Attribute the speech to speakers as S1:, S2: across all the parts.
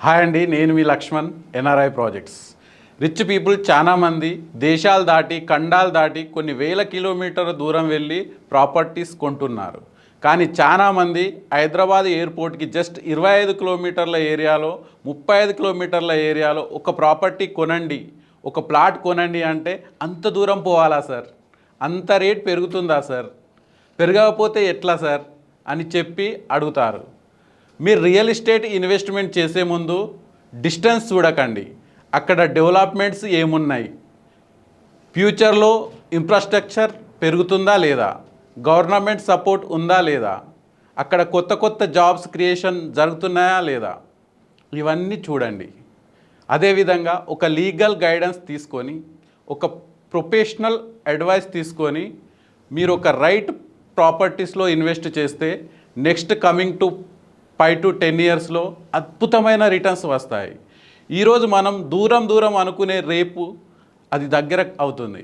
S1: Hi అండి, నేను మీ Lakshman, NRI projects. Rich people చాలామంది దేశాలు దాటి ఖండాలు దాటి కొన్ని వేల కిలోమీటర్ల దూరం వెళ్ళి ప్రాపర్టీస్ కొంటున్నారు. కానీ చాలామంది హైదరాబాద్ ఎయిర్పోర్ట్కి జస్ట్ 25 కిలోమీటర్ల ఏరియాలో 35 కిలోమీటర్ల ఏరియాలో ఒక ప్రాపర్టీ కొనండి, ఒక ప్లాట్ కొనండి అంటే అంత దూరం పోవాలా సార్, అంత రేట్ పెరుగుతుందా సార్, పెరగకపోతే ఎట్లా సార్ అని చెప్పి అడుగుతారు. మీరు రియల్ ఎస్టేట్ ఇన్వెస్ట్మెంట్ చేసే ముందు డిస్టెన్స్ చూడకండి, అక్కడ డెవలప్మెంట్స్ ఏమున్నాయి, ఫ్యూచర్లో ఇన్ఫ్రాస్ట్రక్చర్ పెరుగుతుందా లేదా, గవర్నమెంట్ సపోర్ట్ ఉందా లేదా, అక్కడ కొత్త కొత్త జాబ్స్ క్రియేషన్ జరుగుతున్నాయా లేదా, ఇవన్నీ చూడండి. అదేవిధంగా ఒక లీగల్ గైడెన్స్ తీసుకొని, ఒక ప్రొఫెషనల్ అడ్వైస్ తీసుకొని మీరు ఒక రైట్ ప్రాపర్టీస్లో ఇన్వెస్ట్ చేస్తే నెక్స్ట్ కమింగ్ టు 5 to 10 ఇయర్స్లో అద్భుతమైన రిటర్న్స్ వస్తాయి. ఈరోజు మనం దూరం అనుకునే రేపు అది దగ్గర అవుతుంది.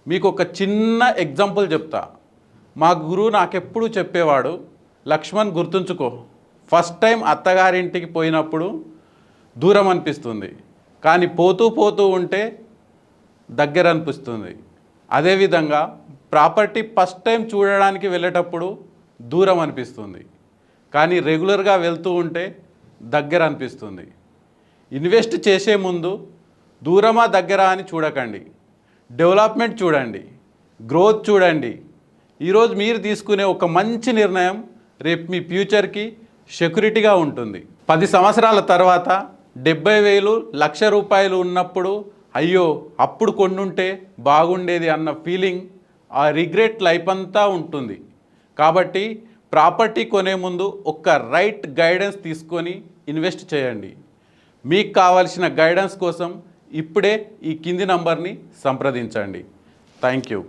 S1: మీకు ఒక చిన్న ఎగ్జాంపుల్ చెప్తా. మా గురువు నాకెప్పుడు చెప్పేవాడు, లక్ష్మణ్ గుర్తుంచుకో, ఫస్ట్ టైం అత్తగారింటికి పోయినప్పుడు దూరం అనిపిస్తుంది, కానీ పోతూ ఉంటే దగ్గర అనిపిస్తుంది. అదేవిధంగా ప్రాపర్టీ ఫస్ట్ టైం చూడడానికి వెళ్ళేటప్పుడు దూరం అనిపిస్తుంది, కానీ రెగ్యులర్గా వెళ్తూ ఉంటే దగ్గర అనిపిస్తుంది. ఇన్వెస్ట్ చేసే ముందు దూరమా దగ్గర అని చూడకండి, డెవలప్మెంట్ చూడండి, గ్రోత్ చూడండి. ఈరోజు మీరు తీసుకునే ఒక మంచి నిర్ణయం రేపు మీ ఫ్యూచర్కి సెక్యూరిటీగా ఉంటుంది. 10 సంవత్సరాల తర్వాత 70,000 1,00,000 ఉన్నప్పుడు అయ్యో అప్పుడు కొన్నుంటే బాగుండేది అన్న ఫీలింగ్, ఆ రిగ్రెట్ లైఫ్ అంతా ఉంటుంది. కాబట్టి ప్రాపర్టీ కొనే ముందు ఒక రైట్ గైడెన్స్ తీసుకొని ఇన్వెస్ట్ చేయండి. మీకు కావాల్సిన గైడెన్స్ కోసం ఇప్పుడే ఈ కింది నంబర్ని సంప్రదించండి. Thank you.